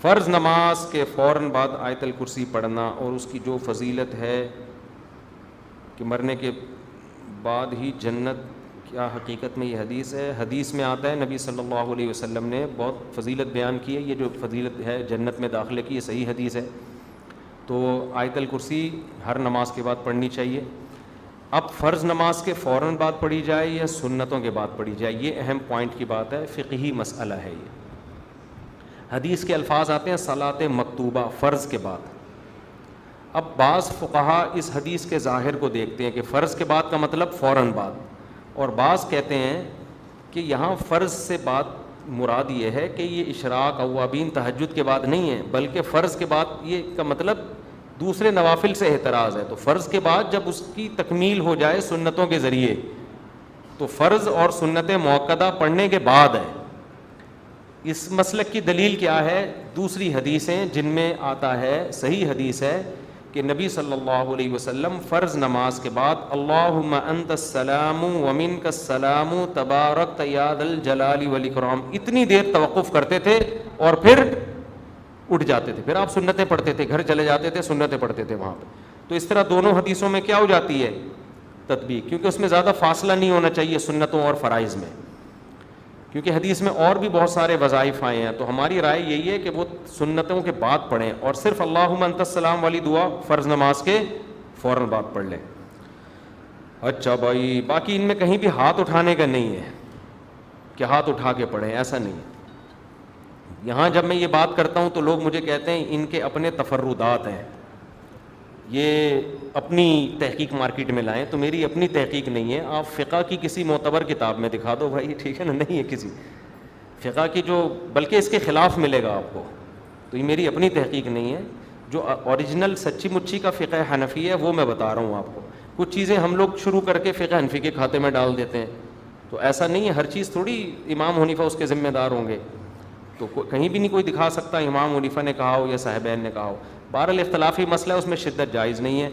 فرض نماز کے فوراً بعد آیت الکرسی پڑھنا اور اس کی جو فضیلت ہے کہ مرنے کے بعد ہی جنت، کیا حقیقت میں یہ حدیث ہے؟ حدیث میں آتا ہے، نبی صلی اللہ علیہ وسلم نے بہت فضیلت بیان کی ہے. یہ جو فضیلت ہے جنت میں داخلے کی، یہ صحیح حدیث ہے. تو آیت الکرسی ہر نماز کے بعد پڑھنی چاہیے. اب فرض نماز کے فوراً بعد پڑھی جائے یا سنتوں کے بعد پڑھی جائے، یہ اہم پوائنٹ کی بات ہے، فقہی مسئلہ ہے. یہ حدیث کے الفاظ آتے ہیں صلاۃ مکتوبہ، فرض کے بعد. اب بعض فقہا اس حدیث کے ظاہر کو دیکھتے ہیں کہ فرض کے بعد کا مطلب فوراً بعد، اور بعض کہتے ہیں کہ یہاں فرض سے بات مراد یہ ہے کہ یہ اشراق، اوابین، تہجد کے بعد نہیں ہے، بلکہ فرض کے بعد یہ کا مطلب دوسرے نوافل سے احتراز ہے. تو فرض کے بعد جب اس کی تکمیل ہو جائے سنتوں کے ذریعے، تو فرض اور سنت مؤکدہ پڑھنے کے بعد ہے. اس مسلک کی دلیل کیا ہے؟ دوسری حدیثیں جن میں آتا ہے، صحیح حدیث ہے کہ نبی صلی اللہ علیہ وسلم فرض نماز کے بعد اللہم انت السلام ومنک السلام تبارکت یا ذا الجلال والاکرام اتنی دیر توقف کرتے تھے اور پھر اٹھ جاتے تھے. پھر آپ سنتیں پڑھتے تھے، گھر چلے جاتے تھے، سنتیں پڑھتے تھے وہاں پہ. تو اس طرح دونوں حدیثوں میں کیا ہو جاتی ہے؟ تطبیق، کیونکہ اس میں زیادہ فاصلہ نہیں ہونا چاہیے سنتوں اور فرائض میں، کیونکہ حدیث میں اور بھی بہت سارے وظائف آئے ہیں. تو ہماری رائے یہی ہے کہ وہ سنتوں کے بعد پڑھیں اور صرف اللہم انت السلام والی دعا فرض نماز کے فوراً بعد پڑھ لیں. اچھا بھائی، باقی ان میں کہیں بھی ہاتھ اٹھانے کا نہیں ہے کہ ہاتھ اٹھا کے پڑھیں، ایسا نہیں ہے. یہاں جب میں یہ بات کرتا ہوں تو لوگ مجھے کہتے ہیں ان کے اپنے تفردات ہیں، یہ اپنی تحقیق مارکیٹ میں لائیں. تو میری اپنی تحقیق نہیں ہے، آپ فقہ کی کسی معتبر کتاب میں دکھا دو بھائی، ٹھیک ہے نا؟ نہیں ہے کسی فقہ کی جو، بلکہ اس کے خلاف ملے گا آپ کو. تو یہ میری اپنی تحقیق نہیں ہے. جو اوریجنل سچی مچی کا فقہ حنفی ہے وہ میں بتا رہا ہوں آپ کو. کچھ چیزیں ہم لوگ شروع کر کے فقہ حنفی کے کھاتے میں ڈال دیتے ہیں. تو ایسا نہیں ہے، ہر چیز تھوڑی امام حنیفہ اس کے ذمہ دار ہوں گے. تو کہیں بھی نہیں کوئی دکھا سکتا امام حنیفہ نے کہا ہو یا صاحبین نے کہا ہو. بہرحال اختلافی مسئلہ ہے، اس میں شدت جائز نہیں ہے.